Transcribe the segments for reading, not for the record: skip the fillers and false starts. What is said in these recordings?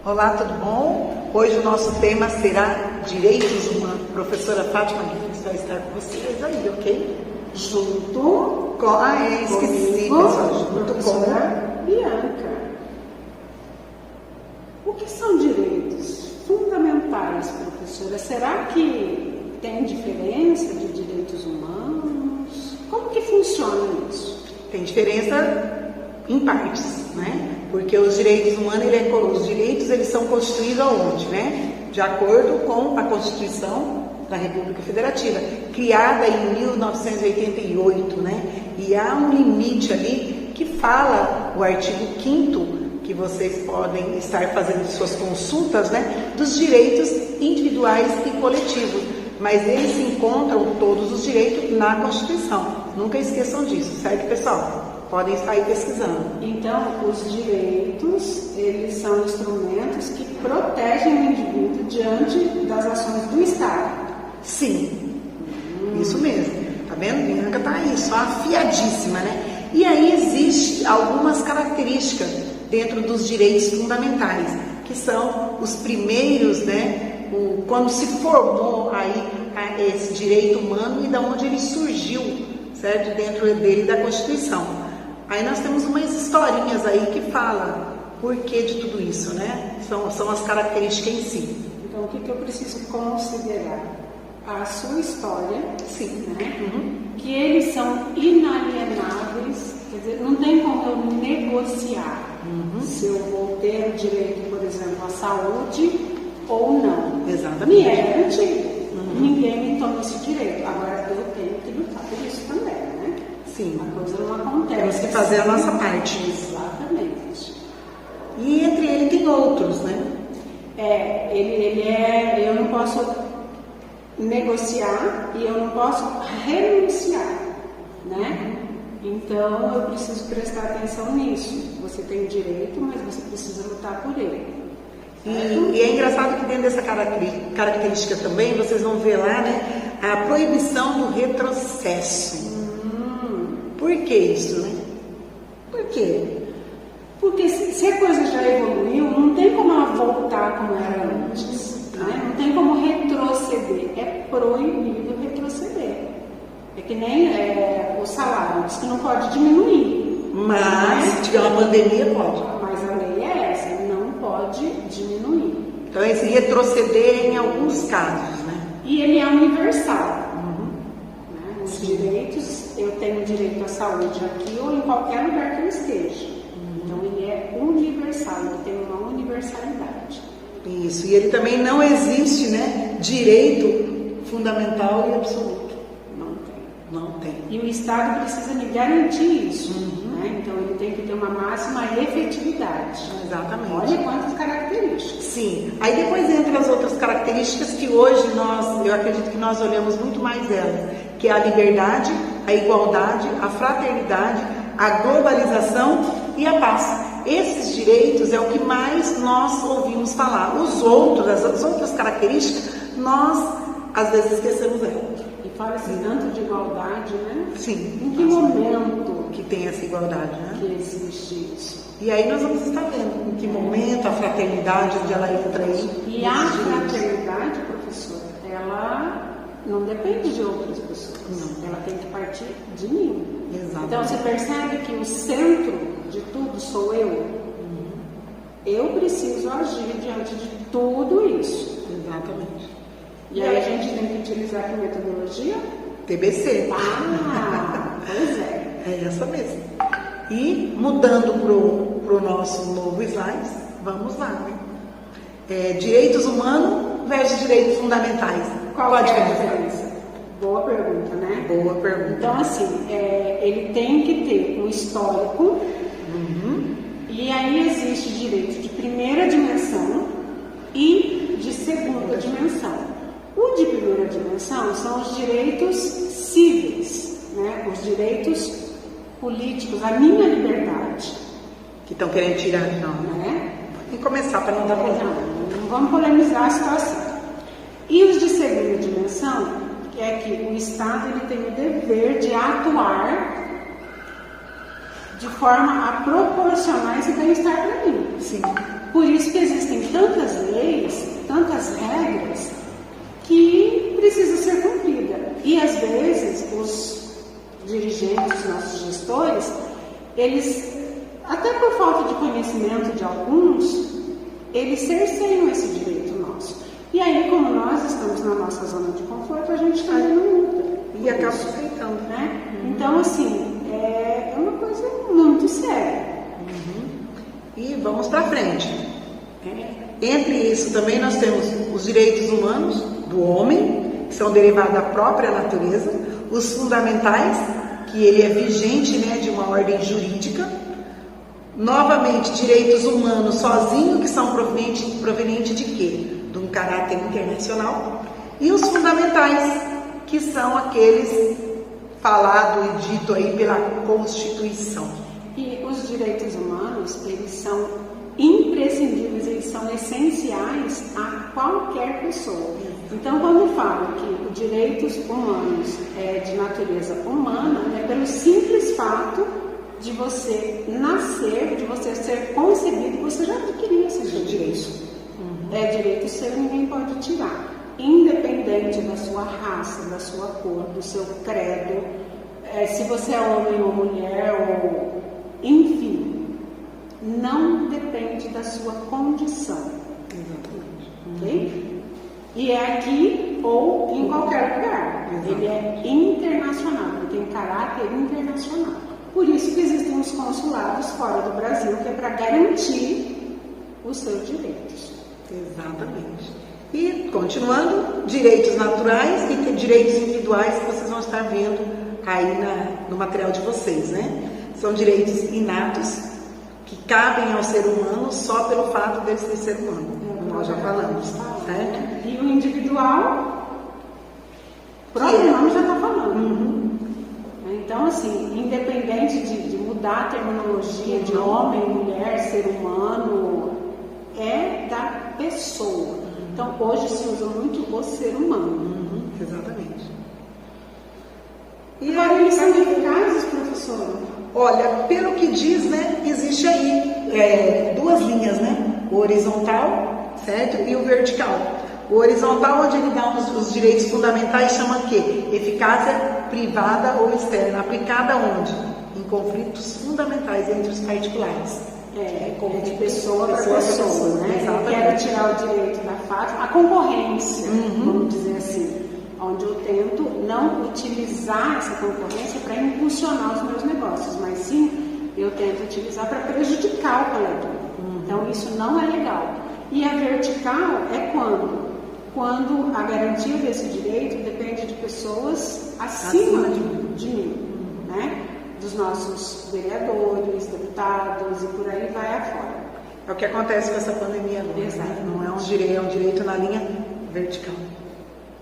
Olá, tudo bom? Hoje o nosso tema será Direitos Humanos. Professora Fátima Guimarães vai estar com vocês aí, ok? Junto com... esqueci, pessoal. Junto com Bianca. O que são direitos fundamentais, professora? Será que tem diferença de direitos humanos? Como que funciona isso? Tem diferença em partes, né? Porque os direitos humanos, os direitos eles são constituídos aonde, né? De acordo com a Constituição da República Federativa, criada em 1988, né? E há um limite ali que fala o artigo 5º, que vocês podem estar fazendo suas consultas, né? Dos direitos individuais e coletivos. Mas eles se encontram todos os direitos na Constituição. Nunca esqueçam disso, certo, pessoal? Podem estar aí pesquisando. Então, os direitos, eles são instrumentos que protegem o indivíduo diante das ações do Estado. Sim, isso mesmo. Tá vendo? Bianca tá aí, só afiadíssima, né? E aí existe algumas características dentro dos direitos fundamentais, que são os primeiros, né? Quando se formou aí esse direito humano e da onde ele surgiu, certo? Dentro dele da Constituição. Aí nós temos umas historinhas aí que falam por que de tudo isso, né? São as características em si. Então, o que eu preciso considerar? A sua história, sim, né? Que eles são inalienáveis, quer dizer, não tem como eu negociar se eu vou ter o direito, por exemplo, à saúde ou não. Exatamente. Me é garantido. Ninguém me toma esse direito. Agora, eu tenho que lutar por isso também, né? Sim. A coisa não acontece. Temos que fazer a nossa parte. Exatamente. E entre ele tem outros, né? Eu não posso negociar e eu não posso renunciar, né? Então, eu preciso prestar atenção nisso. Você tem o direito, mas você precisa lutar por ele. E é engraçado que dentro dessa característica também, vocês vão ver lá, né? A proibição do retrocesso. Por que isso, né? Por quê? Porque se a coisa já evoluiu, não tem como ela voltar como era antes, né? Não tem como retroceder. É proibido retroceder. É que nem o salário, diz que não pode diminuir. Mas, se tiver uma pandemia, pode. Mas a lei é essa, não pode diminuir. Então, esse retroceder em alguns casos, né? E ele é universal. Né? Os direitos, eu tenho direito à saúde aqui ou em qualquer lugar que eu esteja. Então, ele é universal, ele tem uma universalidade. Isso, e ele também não existe, né? Direito fundamental e absoluto. Não tem. E o Estado precisa me garantir isso. Né? Então, ele tem que ter uma máxima efetividade. Exatamente. Olha quantas características. Sim. Aí depois entra as outras características que hoje eu acredito que nós olhamos muito mais elas, que é a liberdade, a igualdade, a fraternidade, a globalização e a paz. Esses direitos é o que mais nós ouvimos falar. As outras características, nós às vezes esquecemos elas. E fala-se tanto de igualdade, né? Sim. Em que momento que tem essa igualdade, né? Que existe isso? E aí nós vamos estar vendo em que momento a fraternidade, onde ela entra aí. E a fraternidade, professora, ela não depende de outras pessoas. Não. Ela tem que partir de mim. Exato. Então você percebe que o centro de tudo sou eu. Eu preciso agir diante de tudo isso. Exatamente. E aí a gente tem que utilizar que metodologia? TBC. Pois é. É essa mesmo. E mudando para o nosso novo slide, vamos lá, né? Direitos humanos versus direitos fundamentais. Qual é a diferença? Boa pergunta, né? Boa pergunta. Então, assim, ele tem que ter um histórico. E aí existe direito de primeira dimensão e de segunda dimensão. O de primeira dimensão são os direitos cíveis, né? Os direitos políticos, a minha liberdade. Que estão querendo tirar, não, né? Vamos começar para não dar problema. Não vamos polemizar a situação. E os de segunda dimensão é que o Estado ele tem o dever de atuar de forma a proporcionar esse bem-estar para mim. Sim. Por isso que existem tantas leis, tantas regras que precisa ser cumprida. E às vezes os dirigentes, nossos gestores, eles, até por falta de conhecimento de alguns, eles cerceiam esse direito nosso. E aí, como nós estamos na nossa zona de conforto, a gente também não luta. E acaba suspeitando, né? Então, assim, é uma coisa muito séria. E vamos para frente. Entre isso também nós temos os direitos humanos do homem, que são derivados da própria natureza, os fundamentais, que ele é vigente, né, de uma ordem jurídica. Novamente, direitos humanos sozinhos, que são provenientes de quê? De um caráter internacional. E os fundamentais, que são aqueles falados e dito aí pela Constituição. E os direitos humanos, eles são imprescindíveis, eles são essenciais a qualquer pessoa. Então, quando falo que os direitos humanos é de natureza humana, é pelo simples fato de você nascer, de você ser concebido, você já adquiriu esses direitos. É direito seu, ninguém pode tirar. Independente da sua raça, da sua cor, do seu credo, se você é homem ou mulher, ou enfim, não depende da sua condição. Exatamente. Ok? E é aqui ou em qualquer lugar. Exatamente. Ele é internacional, ele tem caráter internacional. Por isso que existem os consulados fora do Brasil, que é para garantir os seus direitos. Exatamente. E, continuando, direitos naturais e direitos individuais que vocês vão estar vendo aí no material de vocês, né? São direitos inatos que cabem ao ser humano só pelo fato dele ser humano. Nós já falamos, certo? E o individual, o próprio nome já está falando. Então, assim, independente de mudar a terminologia de homem, mulher, ser humano, é da pessoa. Então, hoje se usa muito o ser humano. Exatamente. E agora eles são eficazes, professora? Olha, pelo que diz, né, existe aí duas linhas, né? O horizontal, certo? E o vertical. O horizontal, onde ele dá os direitos fundamentais, chama o quê? Eficácia privada ou externa. Aplicada onde? Em conflitos fundamentais entre os particulares. De pessoa para pessoa, né? Eu quero tirar o direito da fato, a concorrência, vamos dizer assim, onde eu tento não utilizar essa concorrência para impulsionar os meus negócios, mas sim eu tento utilizar para prejudicar o coletor. Então isso não é legal. E a vertical é quando a garantia desse direito depende de pessoas acima de mim, né? Dos nossos vereadores, deputados e por aí vai afora. É o que acontece com essa pandemia agora. Exato. Não é um direito, é um direito na linha vertical.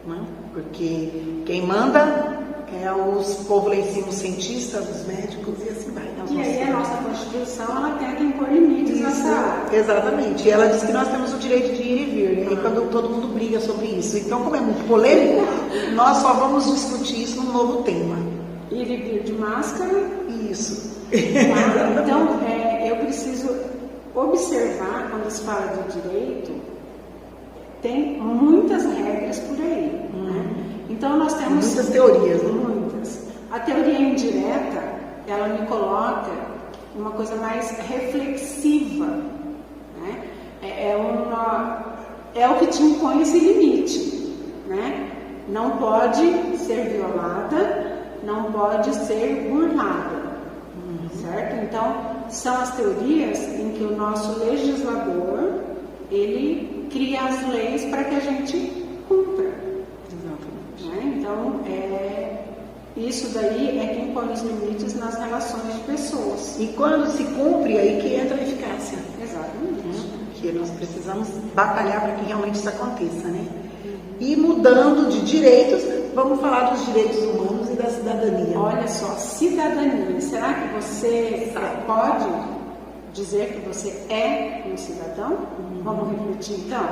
Não? Porque quem manda é os povos lá em cima, os cientistas, os médicos e assim vai. E aí a nossa Constituição, ela tenta impor limites nessa área. Exatamente. E ela diz que nós temos o direito de ir e vir. E aí quando todo mundo briga sobre isso. Então, como é muito polêmico, nós só vamos discutir isso num novo tema. Ir e vir de máscara. Isso. Então, eu preciso observar, quando se fala de direito, tem muitas regras por aí. Né? Então, nós temos... Muitas teorias. Né? Muitas. A teoria indireta, ela me coloca uma coisa mais reflexiva. Né? É o que te impõe esse limite. Né? Não pode ser violada, não pode ser burlada, certo? Então, são as teorias em que o nosso legislador, ele cria as leis para que a gente cumpra. Exatamente. Né? Então, isso daí é que impõe os limites nas relações de pessoas. E quando se cumpre, aí que entra a eficácia. Exatamente. Porque nós precisamos batalhar para que realmente isso aconteça, né? E mudando de direitos, vamos falar dos direitos humanos e da cidadania. Olha só, cidadania. Será que você pode dizer que você é um cidadão? Vamos refletir então?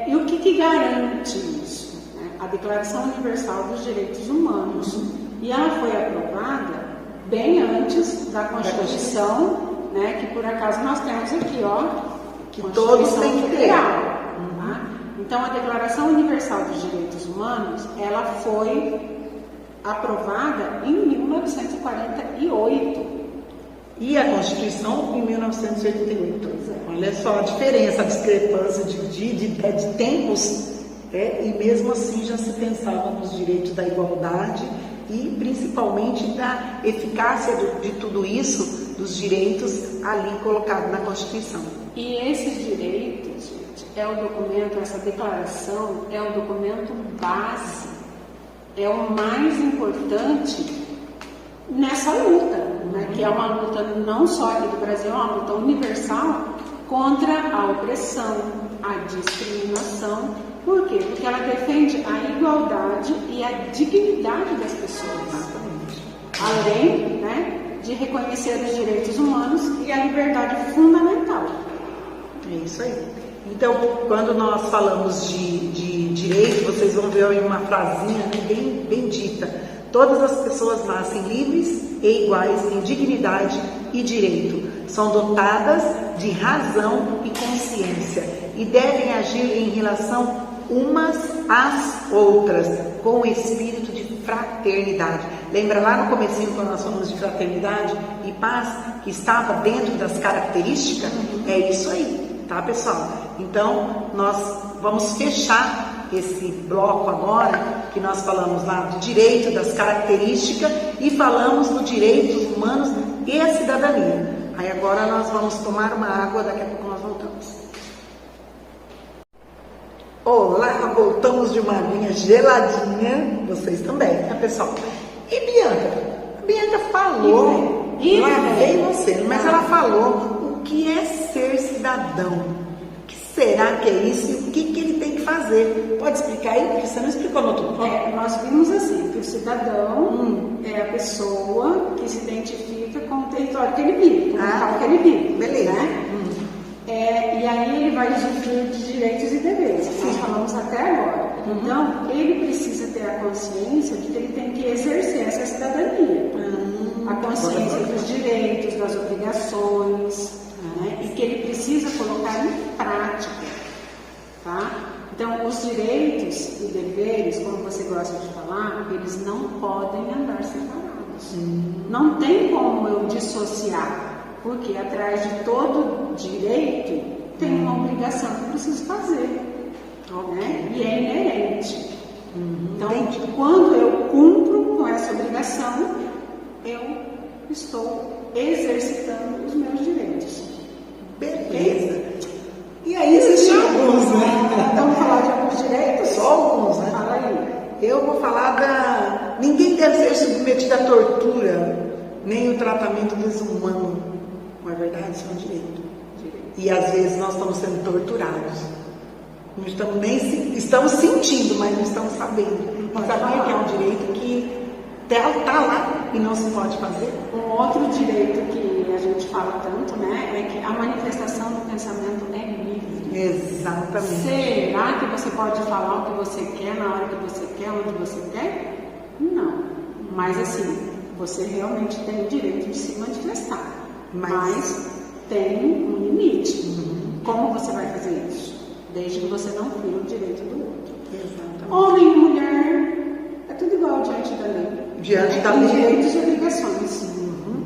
E o que garante isso? A Declaração Universal dos Direitos Humanos. E ela foi aprovada bem antes da Constituição, né, que por acaso nós temos aqui, ó, Que todos têm que ter. Tá? Então, a Declaração Universal dos Direitos Humanos, ela foi aprovada em 1948. E a Constituição em 1988. Olha só a diferença, a discrepância de tempos, e mesmo assim já se pensava nos direitos da igualdade e principalmente da eficácia de tudo isso, dos direitos ali colocados na Constituição. E esses direitos, gente, essa declaração é o documento base, é o mais importante nessa luta, né, que é uma luta não só aqui do Brasil, é uma luta universal contra a opressão, a discriminação. Por quê? Porque ela defende a igualdade e a dignidade das pessoas, além, né, de reconhecer os direitos humanos e a liberdade fundamental. É isso aí. Então, quando nós falamos de direito, vocês vão ver aí uma frasinha, né, bem dita. Todas as pessoas nascem livres e iguais em dignidade e direito. São dotadas de razão e consciência e devem agir em relação umas às outras com o espírito de fraternidade. Lembra lá no comecinho quando nós falamos de fraternidade e paz, que estava dentro das características? É isso aí, tá, pessoal? Então, nós vamos fechar esse bloco agora, que nós falamos lá do direito, das características e falamos do direitos humanos e a cidadania. Aí agora nós vamos tomar uma água, daqui a pouco nós voltamos. Olá, voltamos de uma aguinha geladinha, vocês também, né, pessoal? E Bianca falou, lá veio você, mas ela falou o que é ser cidadão. O que será que é isso e o que ele tem que fazer? Pode explicar aí, porque você não explicou no outro ponto. Nós vimos assim, que o cidadão é a pessoa que se identifica com o território que ele vive, com o local que ele vive. Beleza. Né? E aí ele vai usufruir de direitos e deveres, que nós falamos até agora. Então, ele precisa ter a consciência de que ele tem que exercer essa cidadania. A consciência dos direitos, das obrigações, né? E que ele precisa colocar em prática. Tá? Então, os direitos e deveres, como você gosta de falar, eles não podem andar separados. Não tem como eu dissociar. Porque atrás de todo direito tem uma obrigação que eu preciso fazer, né? E é inerente. Então, quando eu cumpro com essa obrigação, eu estou exercitando os meus direitos. Beleza. E aí existem alguns, né? Vamos falar de alguns direitos? Só alguns, né? Fala aí. Eu vou falar Ninguém deve ser submetido à tortura, nem o tratamento desumano. Não é verdade? Isso é um direito. E às vezes nós estamos sendo torturados. Não estamos estamos sentindo, mas não estamos sabendo. Mas sabia que é um direito que está lá e não se pode fazer? Um outro direito que a gente fala tanto, né, é que a manifestação do pensamento é livre. Exatamente. Será que você pode falar o que você quer, na hora que você quer, onde você quer? Não. Mas assim, você realmente tem o direito de se manifestar. Mas tem um limite. Como você vai fazer isso? Desde que você não fira o direito do outro. Exatamente. Homem e mulher, é tudo igual diante da lei. Diante da lei. Direitos e obrigações.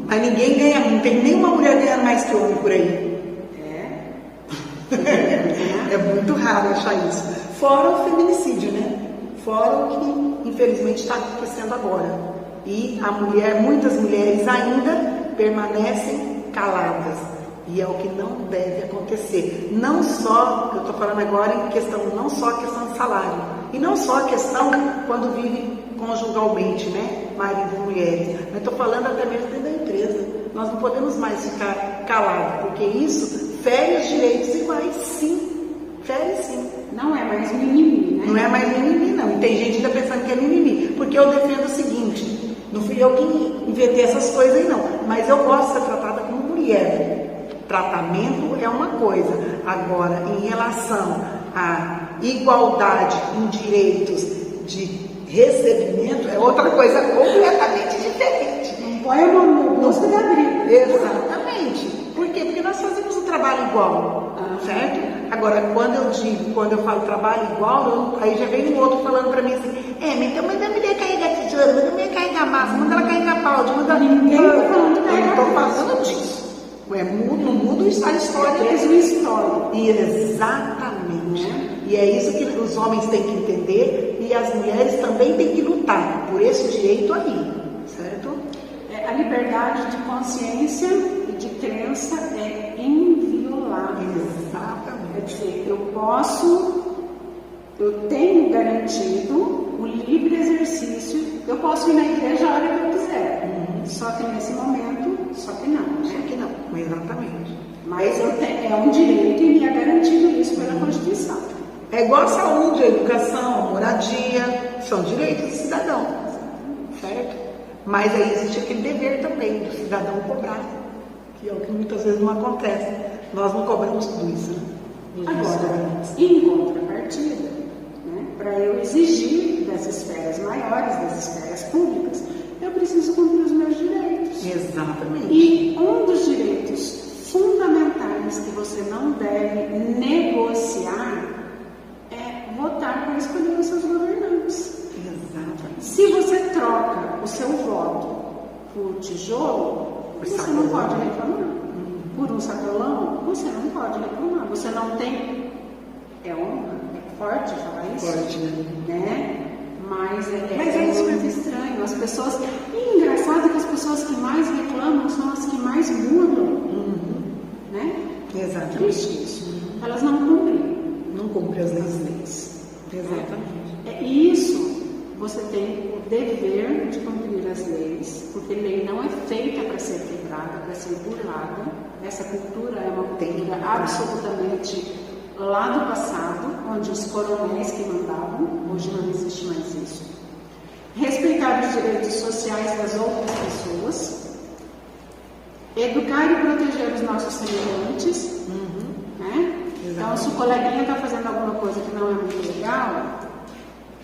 Mas ninguém ganha, não tem nenhuma mulher ganhando mais que homem por aí. É muito raro achar isso. Fora o feminicídio, né? Fora o que infelizmente está acontecendo agora. E muitas mulheres ainda permanecem caladas, e é o que não deve acontecer. Não só, eu estou falando agora em questão, não só a questão de salário, e não só a questão quando vive conjugalmente, né, marido e mulheres, mas estou falando até mesmo dentro da empresa. Nós não podemos mais ficar calados, porque isso fere os direitos iguais, sim, fere sim. Não é mais mimimi, né? Não é mais mimimi, não. E tem gente ainda pensando que é mimimi, porque eu defendo o seguinte: não fui eu que inventei essas coisas aí, não. Mas eu gosto de ser tratada como mulher. Tratamento é uma coisa. Agora, em relação à igualdade em direitos de recebimento, é outra coisa completamente diferente. Não põe o busca da briga. Exatamente. Por quê? Porque nós fazemos um trabalho igual. certo? Agora, quando eu falo trabalho igual, aí já vem um outro falando pra mim assim, então manda a mulher carregar tesoura, manda a mulher carregar massa, manda ela carregar pau, manda ninguém tá falando de eu carregar não tô falando disso. Não muda a história. É mesmo história. Exatamente. E é isso que os homens têm que entender e as mulheres também têm que lutar por esse direito aí, certo? A liberdade de consciência e de crença é inviolável. Exatamente. Quer dizer, eu tenho garantido o livre exercício, eu posso ir na igreja a hora que eu quiser. Só que nesse momento, só que não. Exatamente. Mas é um direito e me é garantido isso pela Constituição. É igual a saúde, a educação, a moradia, são direitos do cidadão, certo? Mas aí existe aquele dever também do cidadão cobrar, que é o que muitas vezes não acontece. Nós não cobramos tudo isso, né? Agora, em contrapartida, né, para eu exigir das esferas maiores, das esferas públicas, eu preciso cumprir os meus direitos. Exatamente. E um dos direitos fundamentais que você não deve negociar é votar para escolher os seus governantes. Exatamente. Se você troca o seu voto por tijolo, você não pode reclamar. Por um sacolão, você não pode reclamar. Você não tem... É honra? É forte falar isso? Forte, né? Mas é muito estranho. As pessoas... E engraçado que as pessoas que mais reclamam são as que mais mudam. Né? Exatamente. Triste isso. Elas não cumprem. Não cumprem as leis. Exatamente. Isso, você tem o dever de cumprir as leis, porque lei não é feita para ser quebrada, para ser burlada. Essa cultura é uma cultura absolutamente lá do passado, onde os coronéis que mandavam, hoje não existe mais isso. Respeitar os direitos sociais das outras pessoas, educar e proteger os nossos semelhantes, né? Então, se o coleguinha está fazendo alguma coisa que não é muito legal,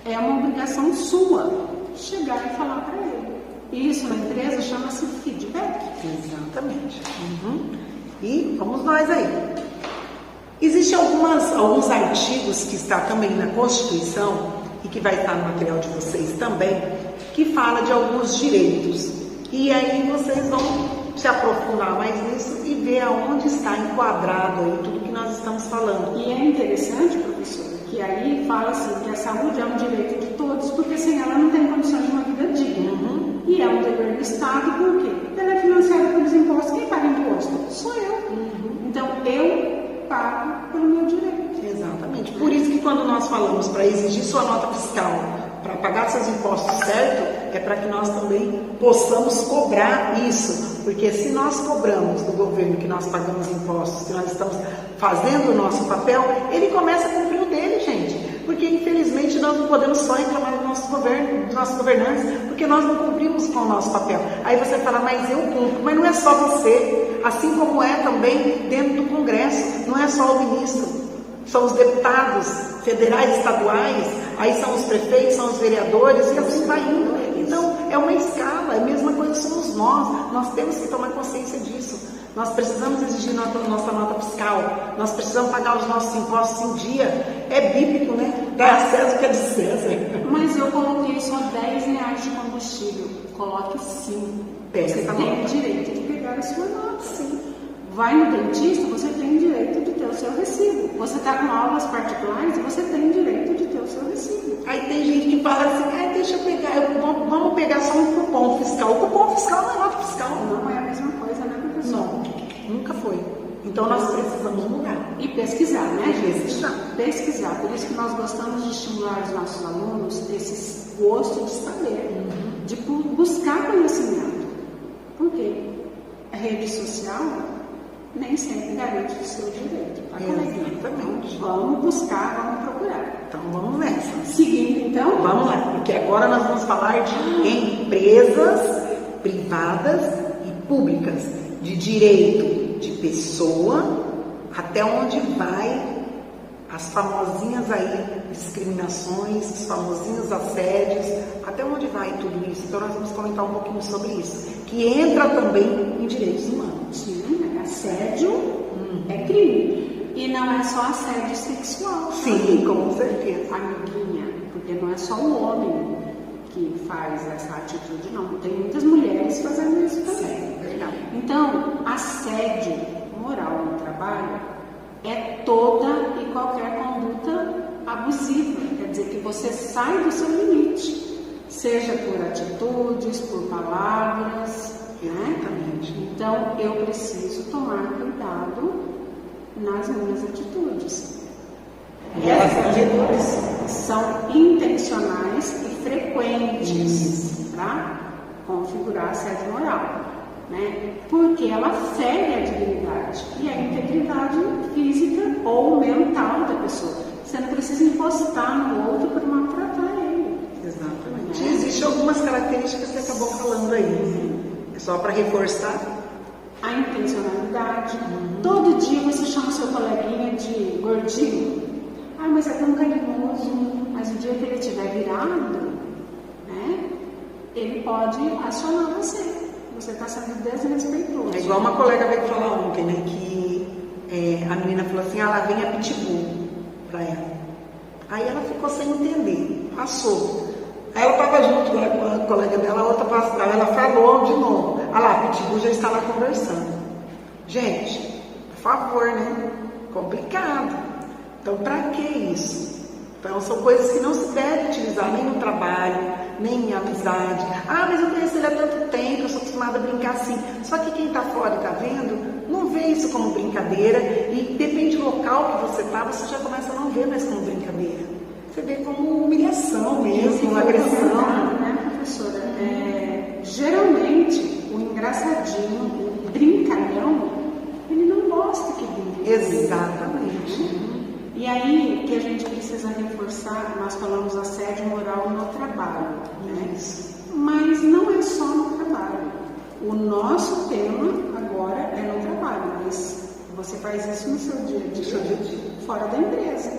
é uma obrigação sua chegar e falar para ele. Isso na empresa chama-se feedback. Exatamente. E vamos nós aí. Existem alguns artigos que está também na Constituição e que vai estar no material de vocês também, que fala de alguns direitos. E aí vocês vão se aprofundar mais nisso e ver aonde está enquadrado aí tudo que nós estamos falando. E é interessante, professora, que aí fala assim que a saúde é um direito de todos, porque sem ela não tem condições de uma vida digna. E é um dever do Estado, por quê? Porque ela é financiada pelos impostos. Quem paga imposto? Sou eu. Então, eu pago pelo meu direito. Exatamente. Por isso que quando nós falamos para exigir sua nota fiscal, para pagar seus impostos certo, é para que nós também possamos cobrar isso. Porque se nós cobramos do governo que nós pagamos impostos, que nós estamos fazendo o nosso papel, ele começa a cumprir o dele, gente. Porque infelizmente nós não podemos só reclamar do nosso governo, dos nossos governantes, porque nós não cumprimos com o nosso papel. Aí você fala, mas eu cumpro. Mas não é só você, assim como é também dentro do Congresso, não é só o ministro. São os deputados federais, estaduais, aí são os prefeitos, são os vereadores, e assim vai indo. Então, é uma escala, é a mesma coisa somos nós temos que tomar consciência disso. Nós precisamos exigir nossa nota fiscal, nós precisamos pagar os nossos impostos em dia. É bíblico, né? Dá a César o que é de César. Mas eu coloquei só R$10 de combustível. Coloque sim. Você tem o direito de pegar a sua nota. Sim. Vai no dentista, você tem o direito de ter o seu recibo. Você está com aulas particulares, você tem o direito de ter o seu recibo. Aí tem gente que fala assim, deixa eu pegar, vamos pegar só um cupom fiscal. O cupom fiscal não é nota fiscal. Não é a mesma coisa, né, professor? Não, nunca foi. Então nós precisamos mudar. E pesquisar, né, gente? Pesquisar. Por isso que nós gostamos de estimular os nossos alunos esse gosto de saber, de buscar conhecimento. Por quê? A rede social nem sempre garante o seu direito. Tá, exatamente. Vamos buscar, vamos procurar. Então vamos nessa. Seguindo então? Vamos lá, porque agora nós vamos falar de empresas privadas e públicas, de direito de pessoa, até onde vai as famosinhas aí discriminações, os famosinhos assédios, até onde vai tudo isso. Então nós vamos comentar um pouquinho sobre isso, que entra também em direitos humanos. Sim, assédio é crime. E não é só assédio sexual. Sim, com certeza. Amiguinha, porque não é só o homem que faz essa atitude, não. Tem muitas mulheres fazendo isso também. Sim, verdade. Então, assédio moral no trabalho é toda e qualquer conduta abusiva. Quer dizer que você sai do seu limite, seja por atitudes, por palavras, né? Então, eu preciso tomar cuidado nas minhas atitudes. Essas atitudes são intencionais e frequentes para configurar assédio moral, né? Porque ela fere a dignidade e a integridade física ou mental da pessoa. Você não precisa encostar no outro para maltratar ele. Exatamente. Né? Existem algumas características que você acabou falando aí. É só para reforçar. A intencionalidade. Todo dia você chama seu coleguinha de gordinho. Ah, mas é tão carinhoso. Mas o dia que ele estiver virado, né, ele pode acionar você. Você está sendo desrespeitoso. É igual uma colega veio falar ontem, né, que a menina falou assim, lá vem a pitbull para ela. Aí ela ficou sem entender, passou. Aí ela estava junto lá com a colega dela, a outra passou, ela falou de novo. Ah lá, a pitbull já estava conversando. Gente, por favor, né? Complicado. Então, para que isso? Então, são coisas que não se deve utilizar nem no trabalho, nem em amizade. Ah, mas eu conheço ele há tanto tempo, eu sou acostumada a brincar assim. Só que quem está fora e está vendo, não vê isso como brincadeira. E depende do local que você está, você já começa a não ver mais como brincadeira. Você vê como humilhação mesmo, uma agressão. Né, professora? Geralmente, o engraçadinho, o brincalhão, ele não gosta que brinque. Exatamente. E aí que a gente precisa reforçar, nós falamos assédio moral no trabalho, né? Mas não é só no trabalho. O nosso tema agora é no trabalho, mas você faz isso no seu dia a dia, fora da empresa.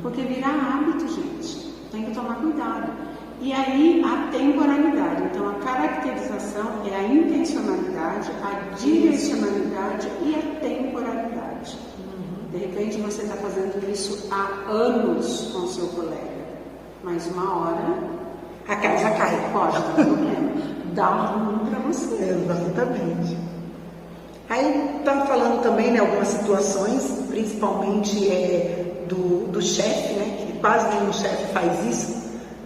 Porque vira hábito, gente. Tem que tomar cuidado. E aí a temporalidade. Então a caracterização é a intencionalidade, a direcionalidade e a temporalidade. De repente você está fazendo isso há anos com o seu colega, mas uma hora a casa cai. Pode dar problema. Dá ruim para você. Exatamente. Aí está falando também, né, algumas situações, principalmente do chefe, né, que quase nenhum chefe faz isso.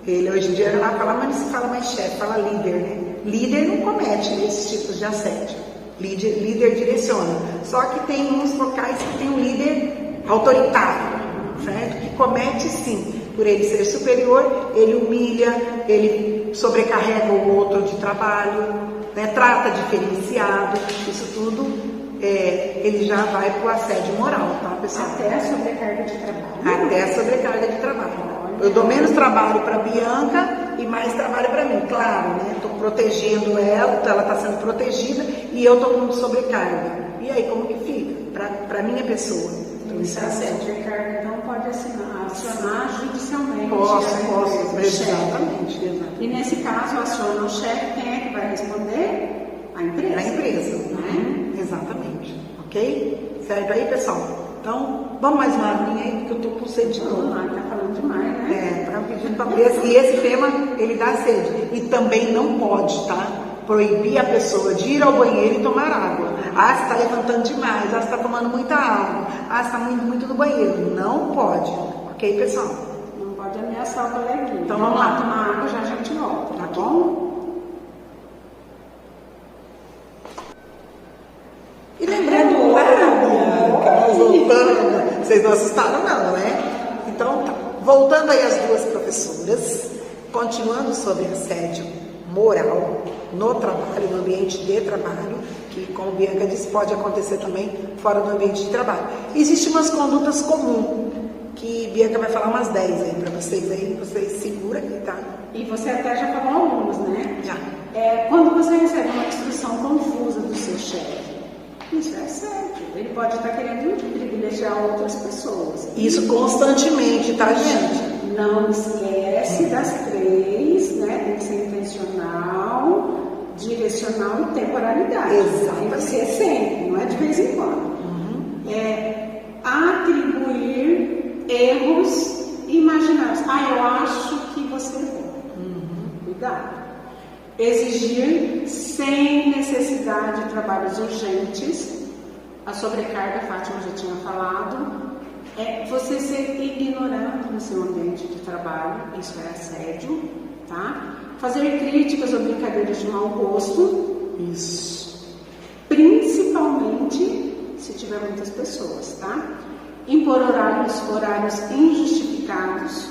Ele hoje em dia lá fala, mas não se fala mais chefe, fala líder, né? Líder não comete esses tipos de assédio. Líder direciona. Só que tem uns locais que tem um líder autoritário, certo? Que comete sim, por ele ser superior, ele humilha, ele sobrecarrega o outro de trabalho, né? Trata diferenciado, isso tudo ele já vai para o assédio moral, tá, pessoal? Até a sobrecarga de trabalho. Até a sobrecarga de trabalho. Eu dou menos trabalho para a Bianca e mais trabalho para mim, claro, né? Estou protegendo ela, então ela está sendo protegida e eu estou com sobrecarga. E aí, como que fica? Para a minha pessoa. Então, isso é sobrecarga, então pode acionar judicialmente. Posso, exatamente. E nesse caso, aciona o chefe, quem é que vai responder? A empresa. A empresa, né? Exatamente. Ok? Certo aí, pessoal? Então, vamos mais uma aguinha aí, porque eu estou com sede de novo. Tá falando demais, né? Tá pedindo para ver. E esse tema, ele dá sede. E também não pode, tá? Proibir a pessoa de ir ao banheiro e tomar água. Ah, você está levantando demais. Ah, você está tomando muita água. Ah, você está indo muito no banheiro. Não pode. Ok, pessoal? Não pode ameaçar o coleguinha. Então vamos lá. Tomar água, já a gente volta, tá bom? E lembrando, nós voltando, vocês não assustaram não, né? Então, tá. Voltando aí as duas professoras, continuando sobre assédio moral no trabalho, no ambiente de trabalho, que, como Bianca disse, pode acontecer também fora do ambiente de trabalho. Existem umas condutas comuns, que Bianca vai falar umas 10 aí para vocês segura aqui, tá? E você até já falou algumas, né? Já. Quando você recebe uma instrução confusa do seu chefe, isso é assédio. Ele pode estar querendo privilegiar outras pessoas. Isso constantemente, tá, gente? Não esquece das 3, né? Tem que ser intencional, direcional e temporalidade. Exatamente. Tem que ser sempre, não é de vez em quando. A erros imaginários. Eu acho que você errou. Cuidado. Exigir sem necessidade de trabalhos urgentes. A sobrecarga, a Fátima já tinha falado. É você ser ignorante no seu ambiente de trabalho, isso é assédio, tá? Fazer críticas ou brincadeiras de mau gosto, Isso. Principalmente se tiver muitas pessoas, tá? Impor horários injustificados,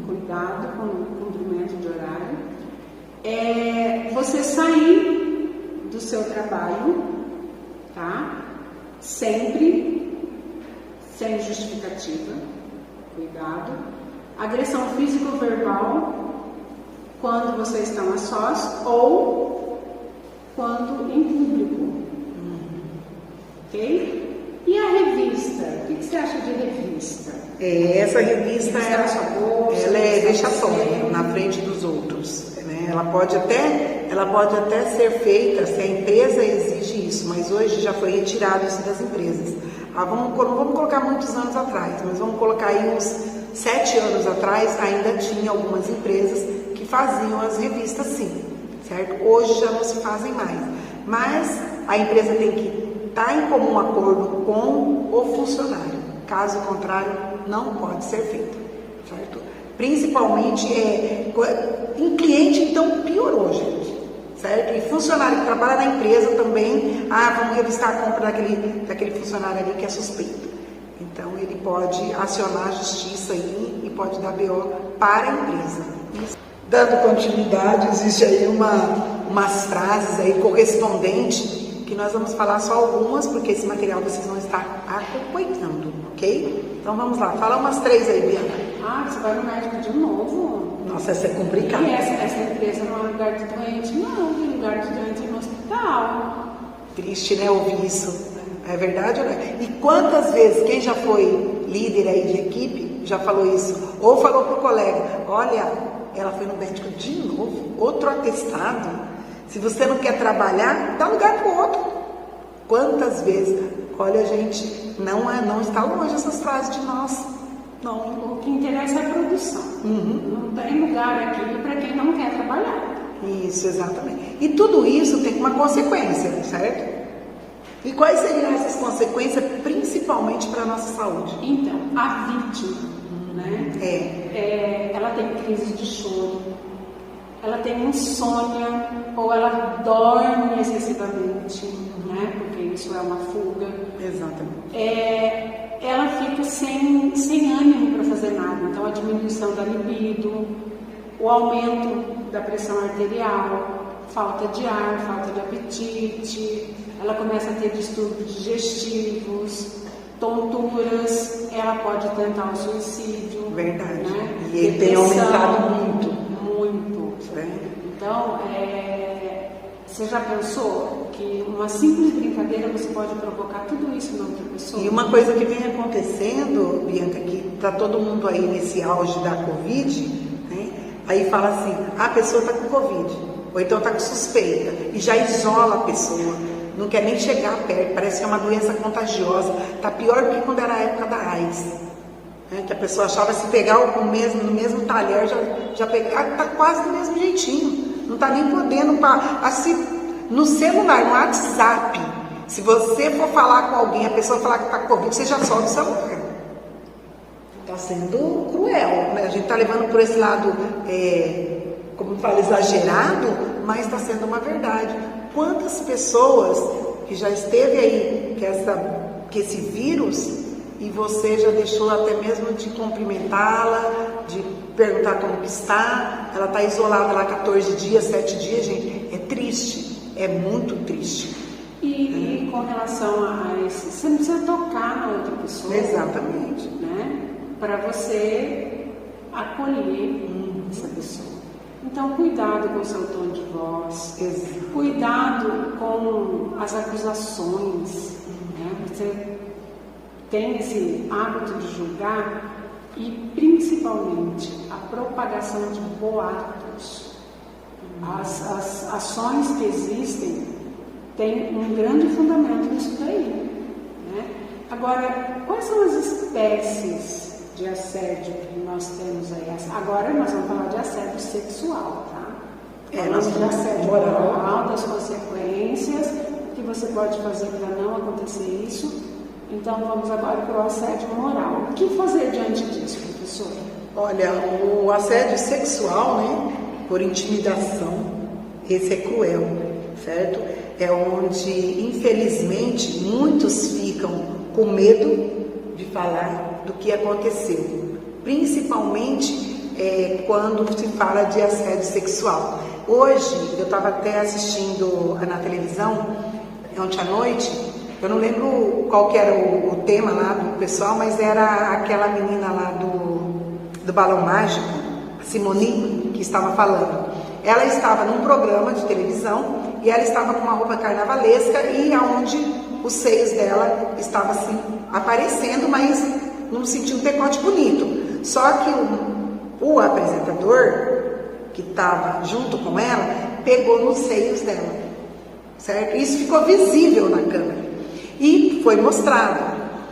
cuidado com o cumprimento de horário. Você sair do seu trabalho, tá? Sempre sem justificativa, cuidado. Agressão física ou verbal quando vocês estão a sós ou quando em público. Ok? E a revista? O que você acha de revista? Essa revista ela é vexatória na frente dos outros. Né? Ela pode até ser feita se a empresa exige isso, mas hoje já foi retirado isso das empresas. Não vamos colocar muitos anos atrás, mas vamos colocar aí uns 7 anos atrás, ainda tinha algumas empresas que faziam as revistas sim, certo? Hoje já não se fazem mais, mas a empresa tem que estar em comum acordo com o funcionário, caso contrário não pode ser feito, certo? Principalmente em cliente, então piorou, gente. Certo? E funcionário que trabalha na empresa também, vamos revistar a compra daquele funcionário ali que é suspeito. Então ele pode acionar a justiça aí e pode dar BO para a empresa. Isso. Dando continuidade, existe aí umas frases aí correspondentes que nós vamos falar só algumas, porque esse material vocês vão estar acompanhando, ok? Então vamos lá, fala umas 3 aí, Bianca. Você vai no médico de novo? Nossa, essa é complicada. E essa empresa não é lugar de doente? Não, tem lugar de doente no hospital. Triste, né, ouvir isso. É verdade ou não é? E quantas vezes, quem já foi líder aí de equipe, já falou isso? Ou falou pro colega, olha, ela foi no médico de novo, outro atestado. Se você não quer trabalhar, dá lugar pro outro. Quantas vezes? Olha, gente, não está longe essas frases de nós. Não. O que interessa é a produção. Não tem lugar aqui para quem não quer trabalhar. Isso, exatamente. E tudo isso tem uma consequência, certo? E quais seriam essas consequências, principalmente para a nossa saúde? Então, a vítima, né? Ela tem crise de choro, ela tem insônia, ou ela dorme excessivamente, né? Porque isso é uma fuga. Exatamente. Ela fica sem ânimo para fazer nada. Então, a diminuição da libido, o aumento da pressão arterial, falta de ar, falta de apetite, ela começa a ter distúrbios digestivos, tonturas, ela pode tentar o suicídio. Verdade. Né? E ele tem aumentado muito. Muito. Então, você já pensou que uma simples brincadeira você pode provocar tudo isso na outra pessoa? E uma coisa que vem acontecendo, Bianca, que está todo mundo aí nesse auge da Covid, né? Aí fala assim, a pessoa está com Covid, ou então está com suspeita, e já isola a pessoa, não quer nem chegar perto, parece que é uma doença contagiosa, está pior do que quando era a época da AIDS, né? Que a pessoa achava se pegar no mesmo talher, já pegar, está quase do mesmo jeitinho. Não está nem podendo, assim, no celular, no WhatsApp, se você for falar com alguém, a pessoa falar que está com Covid, você já solta o celular. Está sendo cruel, né? A gente está levando por esse lado, como fala, exagerado, mas está sendo uma verdade. Quantas pessoas que já esteve aí com esse vírus e você já deixou até mesmo de cumprimentá-la, de perguntar como que está, ela está isolada lá 14 dias, 7 dias, gente, é triste, é muito triste. E com relação a isso, você não precisa tocar na outra pessoa. Exatamente. Né? Para você acolher essa pessoa. Então, cuidado com o seu tom de voz, cuidado com as acusações, né? Você tem esse hábito de julgar e, principalmente, a propagação de boatos. As ações que existem têm um grande fundamento nisso daí, né? Agora, quais são as espécies de assédio que nós temos aí, agora nós vamos falar de assédio sexual, tá? Falamos de assédio moral, das consequências, o que você pode fazer para não acontecer isso. Então vamos agora para o assédio moral. O que fazer diante disso, professora? Olha, o assédio sexual, né, por intimidação, esse é cruel, certo? É onde, infelizmente, muitos ficam com medo de falar do que aconteceu, principalmente quando se fala de assédio sexual. Hoje, eu estava até assistindo na televisão, ontem à noite, eu não lembro qual que era o tema lá do pessoal, mas era aquela menina lá do Balão Mágico, a Simone, que estava falando. Ela estava num programa de televisão e ela estava com uma roupa carnavalesca e aonde os seios dela estavam assim aparecendo, mas num sentido um decote bonito. Só que o apresentador que estava junto com ela pegou nos seios dela, certo? Isso ficou visível na câmera e foi mostrado,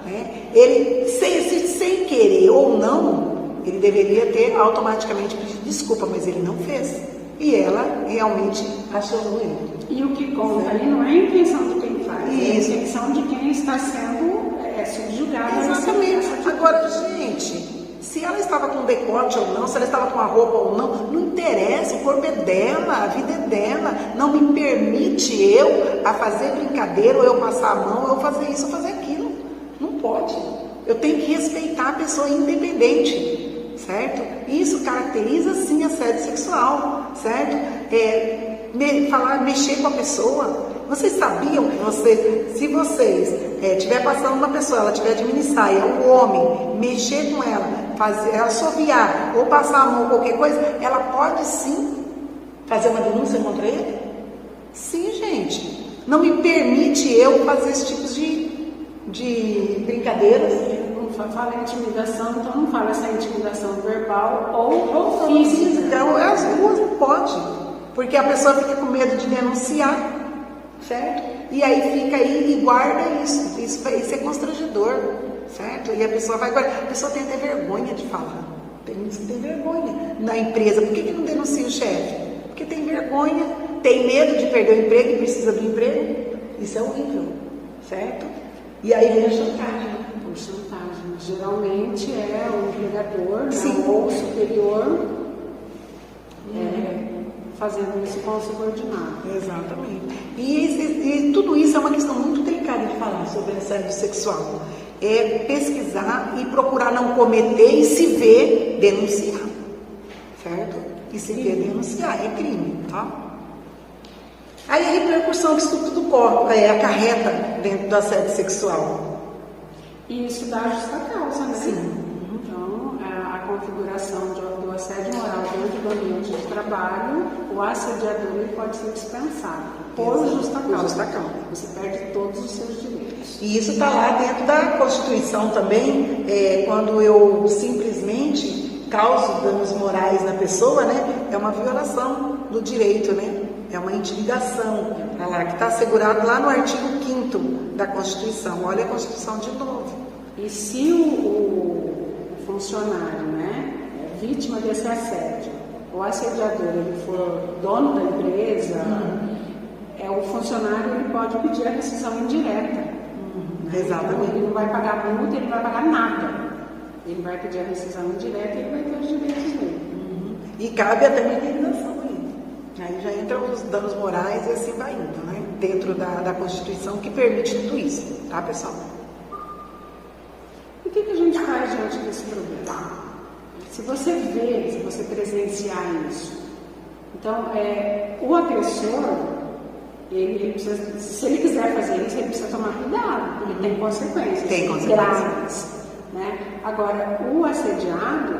né? Ele sem querer ou não, ele deveria ter automaticamente pedido desculpa, mas ele não fez. E ela realmente acionou ele. E o que conta ali não é a intenção de quem faz, isso. É a intenção de quem está sendo subjugado. Exatamente. Agora, gente, se ela estava com decote ou não, se ela estava com a roupa ou não interessa, o corpo é dela, a vida é dela. Não me permite eu a fazer brincadeira, ou eu passar a mão, ou eu fazer isso, ou fazer aquilo. Não pode. Eu tenho que respeitar a pessoa independente, certo? Isso caracteriza, sim, assédio sexual, certo? Mexer com a pessoa. Vocês sabiam que se vocês estiver passando uma pessoa, ela estiver de minissaia, um homem, mexer com ela, assoviar ou passar a mão, qualquer coisa, ela pode sim fazer uma denúncia contra ele? Sim, gente. Não me permite eu fazer esse tipo de brincadeiras. Não fala intimidação, então não fala essa intimidação verbal ou física. As duas não pode, porque a pessoa fica com medo de denunciar, certo? E aí fica aí e guarda isso. Isso é constrangedor, certo? E a pessoa vai guardar. A pessoa tem até vergonha de falar. Tem muitos que tem vergonha na empresa. Por que não denuncia o chefe? Porque tem vergonha, tem medo de perder o emprego e precisa do emprego. Isso é horrível, certo? E aí vem a chantagem. Por chantagem. Geralmente é o empregador, né, ou o superior fazendo isso com o subordinado. Exatamente. E tudo isso é uma questão muito delicada de falar sobre assédio sexual. É pesquisar e procurar não cometer e se ver denunciar. Certo? E se ver denunciar é crime, tá? Aí a repercussão que isso tudo acarreta dentro do assédio sexual. E isso dá justa causa, né? Sim. Então, a configuração do assédio moral dentro do ambiente de trabalho, o assediador ele pode ser dispensado por justa causa. Você perde todos os seus direitos. E isso está lá dentro da Constituição também, quando eu simplesmente causo danos morais na pessoa, né? É uma violação do direito, né? É uma intimidação, tá lá, que está assegurado lá no artigo 5º da Constituição. Olha a Constituição de novo. E se o funcionário, né, é vítima desse assédio, o assediador ele for dono da empresa, o funcionário ele pode pedir a rescisão indireta. Né? Exatamente. Então, ele não vai pagar multa, ele não vai pagar nada. Ele vai pedir a rescisão indireta e ele vai ter os direitos dele. E cabe até uma indenização aí. Aí já entram os danos morais e assim vai indo, né? Dentro da Constituição que permite tudo isso, tá, pessoal? E o que a gente faz diante desse problema? Se você vê, se você presenciar isso, então, o agressor, ele precisa, se ele quiser fazer isso, ele precisa tomar cuidado, porque tem consequências graves, né? Agora, o assediado,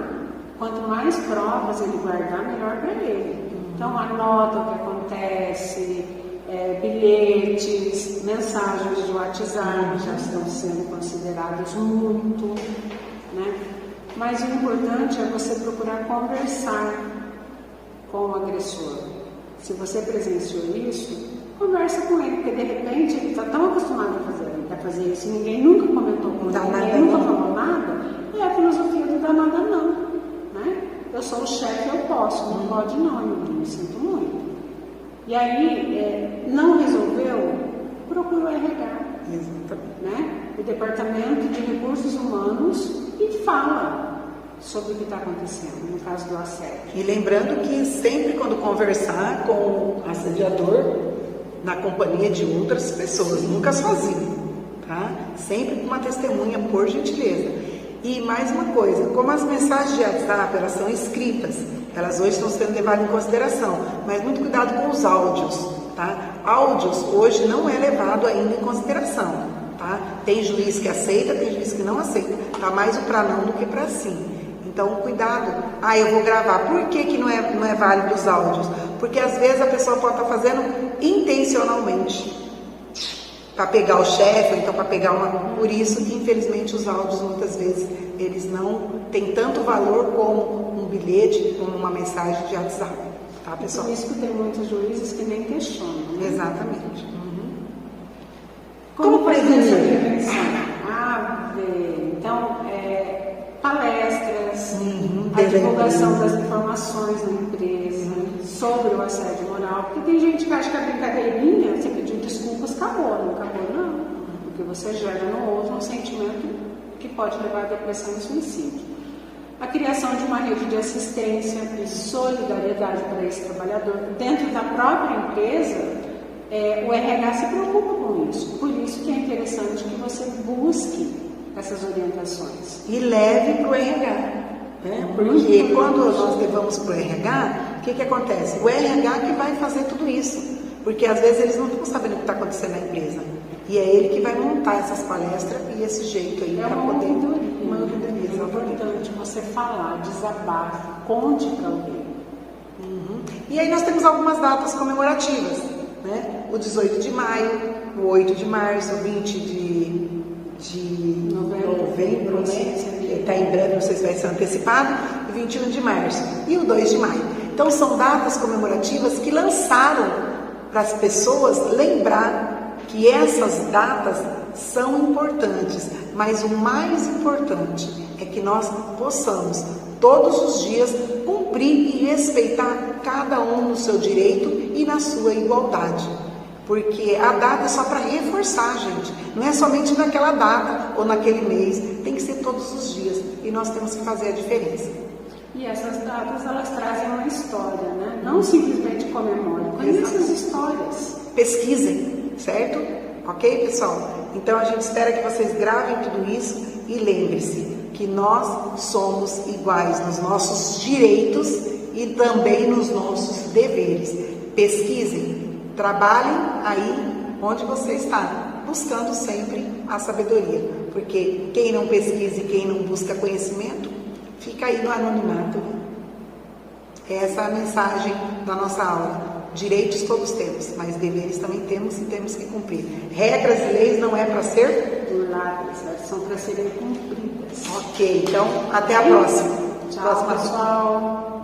quanto mais provas ele guardar, melhor para ele. Então, anota o que acontece, bilhetes, mensagens de WhatsApp já estão sendo considerados muito, né? Mas o importante é você procurar conversar com o agressor. Se você presenciou isso, conversa com ele, porque de repente ele está tão acostumado a fazer isso, ninguém nunca comentou com ele, ninguém nunca falou nada, é a filosofia do sou o chefe, eu posso. Não pode não, eu me sinto muito. E aí, não resolveu, procura o RH. Exatamente. Né? O Departamento de Recursos Humanos e fala sobre o que está acontecendo, no caso do assédio. E lembrando que sempre quando conversar com o assediador, na companhia de outras pessoas, nunca sozinho, tá? Sempre com uma testemunha, por gentileza. E mais uma coisa, como as mensagens de WhatsApp, elas são escritas, elas hoje estão sendo levadas em consideração, mas muito cuidado com os áudios, tá? Áudios hoje não é levado ainda em consideração, tá? Tem juiz que aceita, tem juiz que não aceita, tá mais o para não do que para sim. Então, cuidado. Eu vou gravar. Por que não é válido os áudios? Porque às vezes a pessoa pode estar fazendo intencionalmente para pegar o chefe, ou então para pegar uma... Por isso, infelizmente, os áudios muitas vezes eles não têm tanto valor como um bilhete, como uma mensagem de WhatsApp, tá, pessoal? Por isso que tem muitos juízes que nem questionam, né? Exatamente. Como prevenir essa prevenção? Então, palestras, a divulgação das informações na empresa sobre o assédio moral, porque tem gente que acha que a brincadeirinha, você pediu desculpas, acabou, não acabou não, porque você gera no outro um sentimento que pode levar à depressão e suicídio. A criação de uma rede de assistência e solidariedade para esse trabalhador dentro da própria empresa, o RH se preocupa com isso, por isso que é interessante que você busque essas orientações. E leve para o RH, né? Porque quando nós levamos para o RH, o que acontece? O RH que vai fazer tudo isso, porque às vezes eles não estão sabendo o que está acontecendo na empresa, e é ele que vai montar essas palestras e esse jeito aí para poder... Uma ouvidoria. É importante você falar, desabafe, conte para alguém. E aí nós temos algumas datas comemorativas, né? O 18 de maio, o 8 de março, o 20 de novembro, né? Está em breve, não sei se vai ser antecipado, e 21 de março e o 2 de maio. Então são datas comemorativas que lançaram para as pessoas lembrar que essas datas são importantes, mas o mais importante é que nós possamos todos os dias cumprir e respeitar cada um no seu direito e na sua igualdade. Porque a data é só para reforçar, gente. Não é somente naquela data ou naquele mês. Tem que ser todos os dias. E nós temos que fazer a diferença. E essas datas, elas trazem uma história, né? Não simplesmente comemorem. Conheçam essas histórias. Pesquisem, certo? Ok, pessoal? Então a gente espera que vocês gravem tudo isso e lembre-se que nós somos iguais nos nossos direitos e também nos nossos deveres. Pesquisem. Trabalhem aí onde você está, buscando sempre a sabedoria, porque quem não pesquisa e quem não busca conhecimento, fica aí no anonimato. Essa é a mensagem da nossa aula. Direitos todos temos, mas deveres também temos e temos que cumprir. Regras e leis não é para ser burladas, são para serem cumpridas. Ok, então até a próxima. Tchau, pessoal.